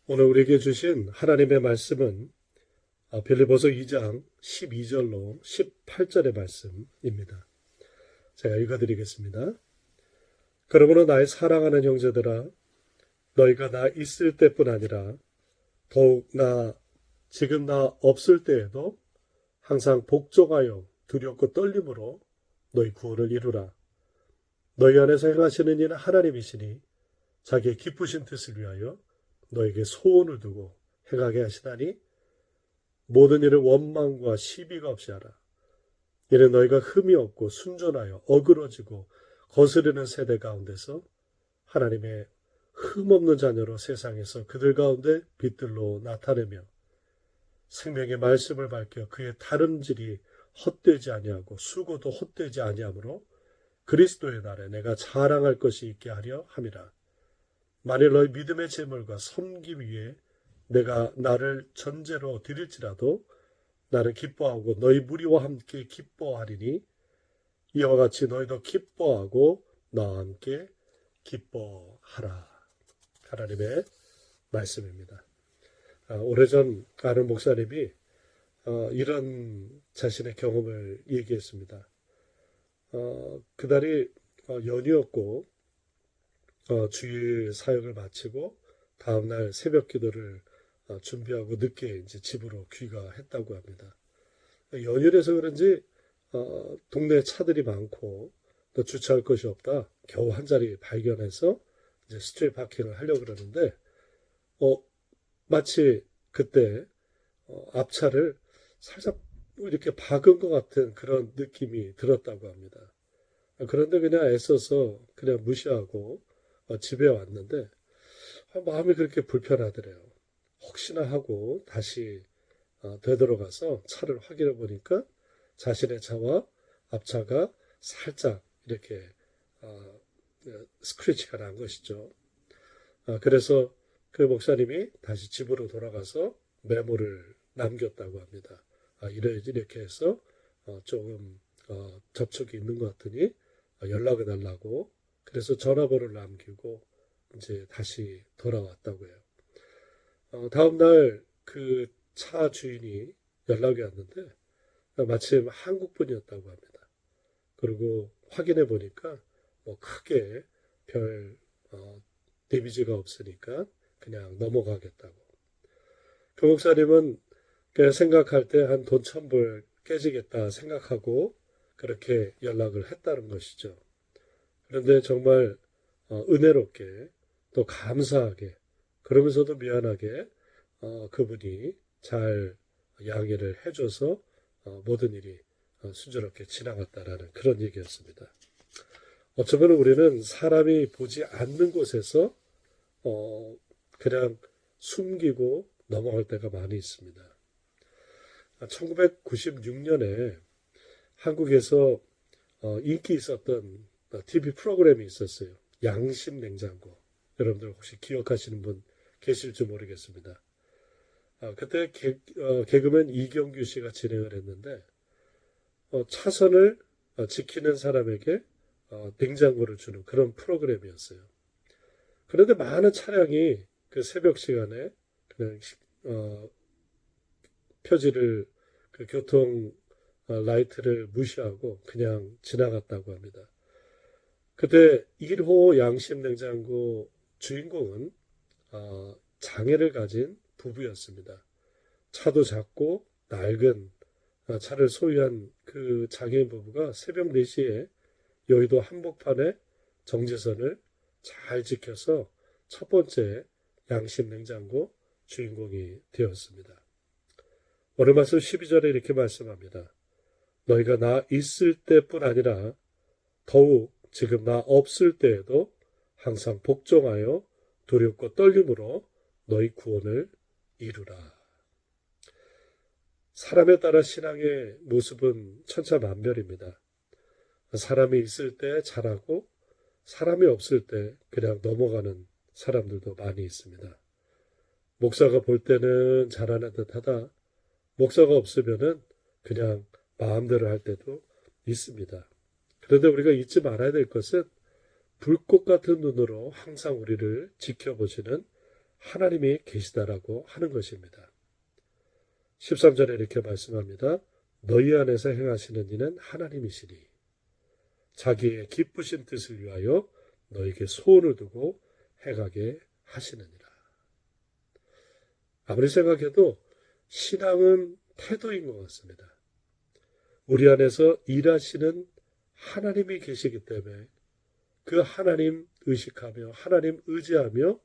오늘 우리에게 주신 하나님의 말씀은 빌립보서 2장 12절로 18절의 말씀입니다. 제가 읽어드리겠습니다. 그러므로 나의 사랑하는 형제들아, 너희가 나 있을 때뿐 아니라 더욱 지금 나 없을 때에도 항상 복종하여 두렵고 떨림으로 너희 구원을 이루라. 너희 안에서 행하시는 이는 하나님이시니 자기의 기쁘신 뜻을 위하여 너에게 소원을 두고 행하게 하시다니 모든 일을 원망과 시비가 없이 하라. 이는 너희가 흠이 없고 순전하여 어그러지고 거스르는 세대 가운데서 하나님의 흠없는 자녀로 세상에서 그들 가운데 빛들로 나타내며 생명의 말씀을 밝혀 그의 다름질이 헛되지 아니하고 수고도 헛되지 아니하므로 그리스도의 날에 내가 자랑할 것이 있게 하려 함이라. 만일 너희 믿음의 제물과 섬김 위에 내가 나를 전제로 드릴지라도 나를 기뻐하고 너희 무리와 함께 기뻐하리니 이와 같이 너희도 기뻐하고 나와 함께 기뻐하라. 하나님의 말씀입니다. 오래전 아는 목사님이 이런 자신의 경험을 얘기했습니다. 그날이 연휴였고 주일 사역을 마치고 다음날 새벽 기도를 준비하고 늦게 이제 집으로 귀가했다고 합니다. 연휴라서 그런지 동네에 차들이 많고 또 주차할 곳이 없다. 겨우 한 자리 발견해서 이제 스트릿 파킹을 하려고 그러는데 마치 그때 앞차를 살짝 이렇게 박은 것 같은 그런 느낌이 들었다고 합니다. 그런데 그냥 애써서 그냥 무시하고 집에 왔는데 마음이 그렇게 불편하더래요. 혹시나 하고 다시 되돌아가서 차를 확인해 보니까 자신의 차와 앞차가 살짝 이렇게 스크래치가 난 것이죠. 그래서 그 목사님이 다시 집으로 돌아가서 메모를 남겼다고 합니다. 이렇게 해서 조금 접촉이 있는 것 같으니 연락을 달라고. 그래서 전화번호를 남기고 이제 다시 돌아왔다고 해요. 다음날 그 차 주인이 연락이 왔는데 마침 한국 분이었다고 합니다. 그리고 확인해 보니까 크게 별 데미지가 없으니까 그냥 넘어가겠다고. 그 목사님은 그냥 생각할 때 한 돈 1,000불 깨지겠다 생각하고 그렇게 연락을 했다는 것이죠. 그런데 정말 은혜롭게 또 감사하게 그러면서도 미안하게 그분이 잘 양해를 해줘서 모든 일이 순조롭게 지나갔다라는 그런 얘기였습니다. 어쩌면 우리는 사람이 보지 않는 곳에서 그냥 숨기고 넘어갈 때가 많이 있습니다. 1996년에 한국에서 인기 있었던 TV 프로그램이 있었어요. 양심 냉장고. 여러분들 혹시 기억하시는 분 계실지 모르겠습니다. 그때 개그맨 이경규 씨가 진행을 했는데 차선을 지키는 사람에게 냉장고를 주는 그런 프로그램이었어요. 그런데 많은 차량이 그 새벽 시간에 그냥 표지를 그 교통 라이트를 무시하고 그냥 지나갔다고 합니다. 그때 1호 양심 냉장고 주인공은 장애를 가진 부부였습니다. 차도 작고 낡은 차를 소유한 그 장애인 부부가 새벽 4시에 여의도 한복판에 정지선을 잘 지켜서 첫 번째 양심 냉장고 주인공이 되었습니다. 오늘 말씀 12절에 이렇게 말씀합니다. 너희가 나 있을 때뿐 아니라 더욱 지금 나 없을 때에도 항상 복종하여 두렵고 떨림으로 너희 구원을 이루라. 사람에 따라 신앙의 모습은 천차만별입니다. 사람이 있을 때 잘하고 사람이 없을 때 그냥 넘어가는 사람들도 많이 있습니다. 목사가 볼 때는 잘하는 듯하다. 목사가 없으면은 그냥 마음대로 할 때도 있습니다. 그런데 우리가 잊지 말아야 될 것은 불꽃 같은 눈으로 항상 우리를 지켜보시는 하나님이 계시다라고 하는 것입니다. 13절에 이렇게 말씀합니다. 너희 안에서 행하시는 이는 하나님이시니 자기의 기쁘신 뜻을 위하여 너에게 소원을 두고 행하게 하시느니라. 아무리 생각해도 신앙은 태도인 것 같습니다. 우리 안에서 일하시는 하나님이 계시기 때문에 그 하나님 의식하며 하나님 의지하며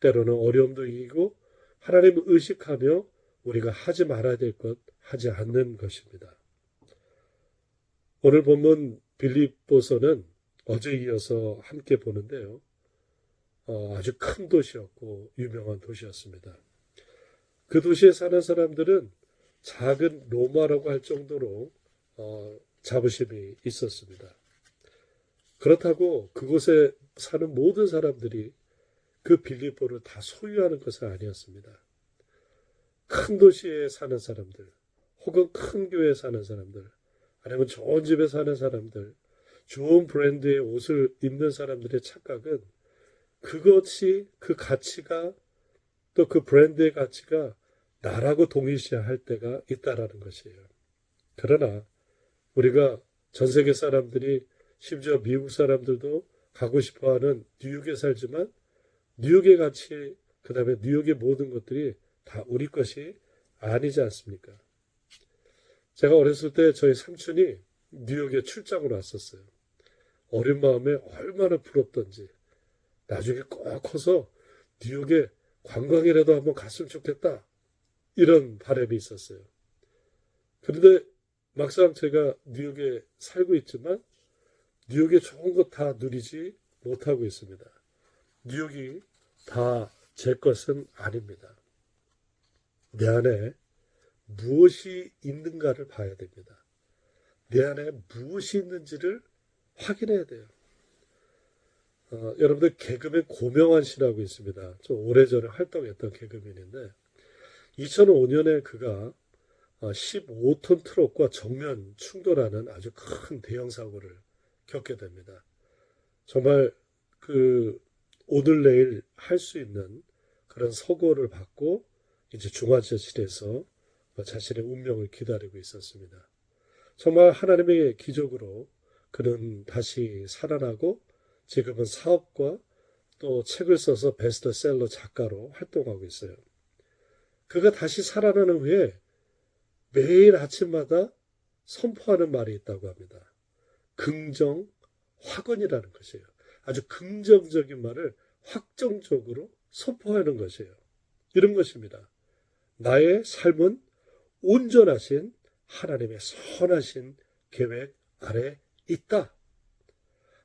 때로는 어려움도 이기고 하나님 의식하며 우리가 하지 말아야 될 것 하지 않는 것입니다. 오늘 본문 빌립보서는 어제 이어서 함께 보는데요. 아주 큰 도시였고 유명한 도시였습니다. 그 도시에 사는 사람들은 작은 로마라고 할 정도로 자부심이 있었습니다. 그렇다고 그곳에 사는 모든 사람들이 그 빌립보를 다 소유하는 것은 아니었습니다. 큰 도시에 사는 사람들, 혹은 큰 교회에 사는 사람들, 아니면 좋은 집에 사는 사람들, 좋은 브랜드의 옷을 입는 사람들의 착각은 그것이 그 가치가 또 그 브랜드의 가치가 나라고 동일시할 때가 있다라는 것이에요. 그러나 우리가 전 세계 사람들이 심지어 미국 사람들도 가고 싶어하는 뉴욕에 살지만 뉴욕의 가치, 그 다음에 뉴욕의 모든 것들이 다 우리 것이 아니지 않습니까? 제가 어렸을 때 저희 삼촌이 뉴욕에 출장을 왔었어요. 어린 마음에 얼마나 부럽던지 나중에 꼭 커서 뉴욕에 관광이라도 한번 갔으면 좋겠다 이런 바람이 있었어요. 그런데 막상 제가 뉴욕에 살고 있지만 뉴욕의 좋은 것 다 누리지 못하고 있습니다. 뉴욕이 다 제 것은 아닙니다. 내 안에 무엇이 있는가를 봐야 됩니다. 내 안에 무엇이 있는지를 확인해야 돼요. 여러분들 개그맨 고명환 씨라고 있습니다. 좀 오래전에 활동했던 개그맨인데 2005년에 그가 15톤 트럭과 정면 충돌하는 아주 큰 대형 사고를 겪게 됩니다. 정말 오늘 내일 할 수 있는 그런 서거를 받고 이제 중환자실에서 자신의 운명을 기다리고 있었습니다. 정말 하나님의 기적으로 그는 다시 살아나고 지금은 사업과 또 책을 써서 베스트셀러 작가로 활동하고 있어요. 그가 다시 살아나는 후에 매일 아침마다 선포하는 말이 있다고 합니다. 긍정, 확언이라는 것이에요. 아주 긍정적인 말을 확정적으로 선포하는 것이에요. 이런 것입니다. 나의 삶은 온전하신 하나님의 선하신 계획 아래 있다.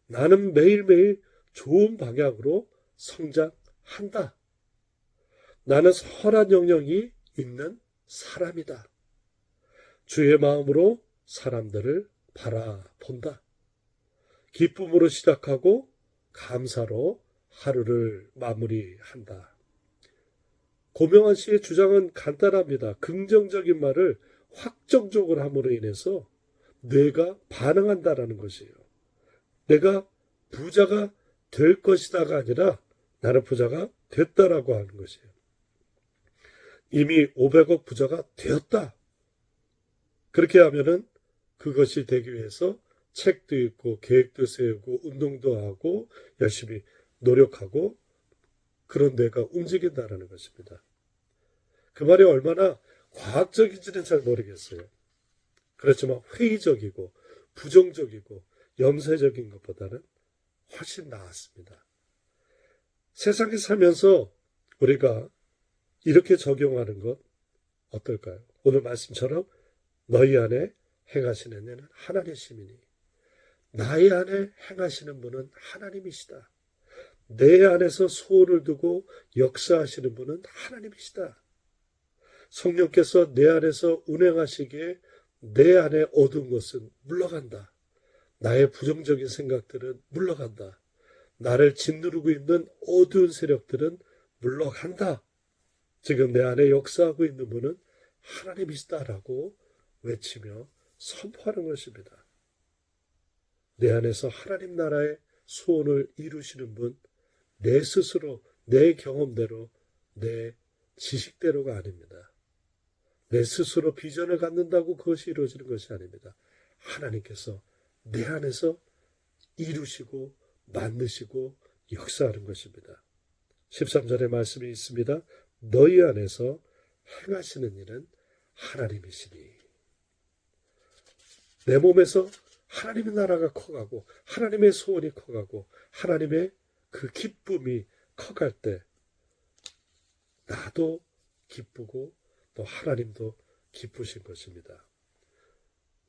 나는 매일매일 좋은 방향으로 성장한다. 나는 선한 영역이 있는 사람이다. 주의 마음으로 사람들을 바라본다. 기쁨으로 시작하고 감사로 하루를 마무리한다. 고명환 씨의 주장은 간단합니다. 긍정적인 말을 확정적으로 함으로 인해서 뇌가 반응한다라는 것이에요. 내가 부자가 될 것이다가 아니라 나는 부자가 됐다라고 하는 것이에요. 이미 500억 부자가 되었다. 그렇게 하면은 그것이 되기 위해서 책도 읽고 계획도 세우고 운동도 하고 열심히 노력하고 그런 뇌가 움직인다라는 것입니다. 그 말이 얼마나 과학적인지는 잘 모르겠어요. 그렇지만 회의적이고 부정적이고 염세적인 것보다는 훨씬 나았습니다. 세상에 살면서 우리가 이렇게 적용하는 것 어떨까요? 오늘 말씀처럼 너희 안에 행하시는 이는 하나님이시니 나의 안에 행하시는 분은 하나님이시다. 내 안에서 소원을 두고 역사하시는 분은 하나님이시다. 성령께서 내 안에서 운행하시기에 내 안에 어두운 것은 물러간다. 나의 부정적인 생각들은 물러간다. 나를 짓누르고 있는 어두운 세력들은 물러간다. 지금 내 안에 역사하고 있는 분은 하나님이시다라고 외치며 선포하는 것입니다. 내 안에서 하나님 나라의 소원을 이루시는 분, 내 스스로 내 경험대로 내 지식대로가 아닙니다. 내 스스로 비전을 갖는다고 그것이 이루어지는 것이 아닙니다. 하나님께서 내 안에서 이루시고 만드시고 역사하는 것입니다. 13절의 말씀이 있습니다. 너희 안에서 행하시는 일은 하나님이시니. 내 몸에서 하나님의 나라가 커가고 하나님의 소원이 커가고 하나님의 그 기쁨이 커갈 때 나도 기쁘고 또 하나님도 기쁘신 것입니다.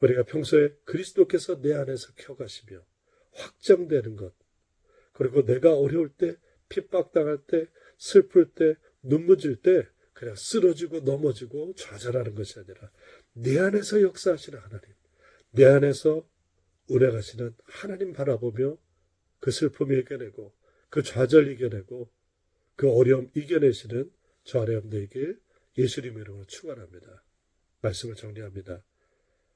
우리가 평소에 그리스도께서 내 안에서 켜가시며 확정되는 것, 그리고 내가 어려울 때, 핍박당할 때, 슬플 때, 눈물 질 때 그냥 쓰러지고 넘어지고 좌절하는 것이 아니라 내 안에서 역사하시는 하나님, 내 안에서 운행하시는 하나님 바라보며 그 슬픔을 이겨내고 그 좌절 이겨내고 그 어려움 이겨내시는 저 아뢰음 되길 예수님의 이름으로 축원합니다. 말씀을 정리합니다.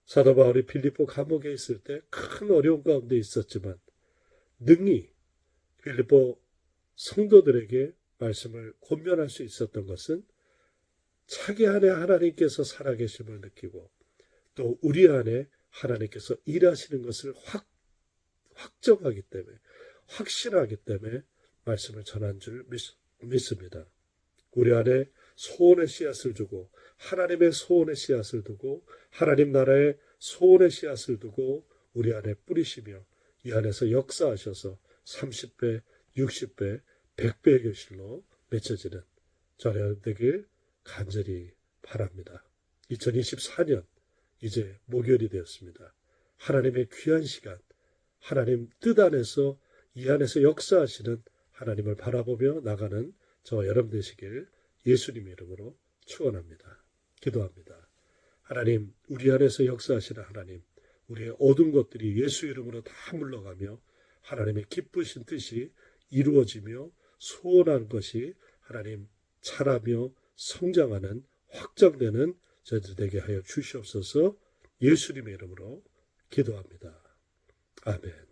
사도 바울이 빌립보 감옥에 있을 때 큰 어려움 가운데 있었지만 능히 빌립보 성도들에게 말씀을 권면할 수 있었던 것은 자기 안에 하나님께서 살아계심을 느끼고 또 우리 안에 하나님께서 일하시는 것을 확정하기 때문에 확신하기 때문에 말씀을 전한 줄 믿습니다. 우리 안에 소원의 씨앗을 두고 하나님의 소원의 씨앗을 두고 하나님 나라의 소원의 씨앗을 두고 우리 안에 뿌리시며 이 안에서 역사하셔서 30배, 60배, 100배의 결실로 맺혀지는 저녁 되길 간절히 바랍니다. 2024년 이제 목요일이 되었습니다. 하나님의 귀한 시간, 하나님 뜻 안에서 이 안에서 역사하시는 하나님을 바라보며 나가는 저와 여러분 되시길 예수님의 이름으로 축원합니다. 기도합니다. 하나님, 우리 안에서 역사하시는 하나님, 우리의 어두운 것들이 예수 이름으로 다 물러가며 하나님의 기쁘신 뜻이 이루어지며 소원한 것이 하나님 자라며 성장하는 확장되는 저희들 되게 하여 주시옵소서. 예수님의 이름으로 기도합니다. 아멘.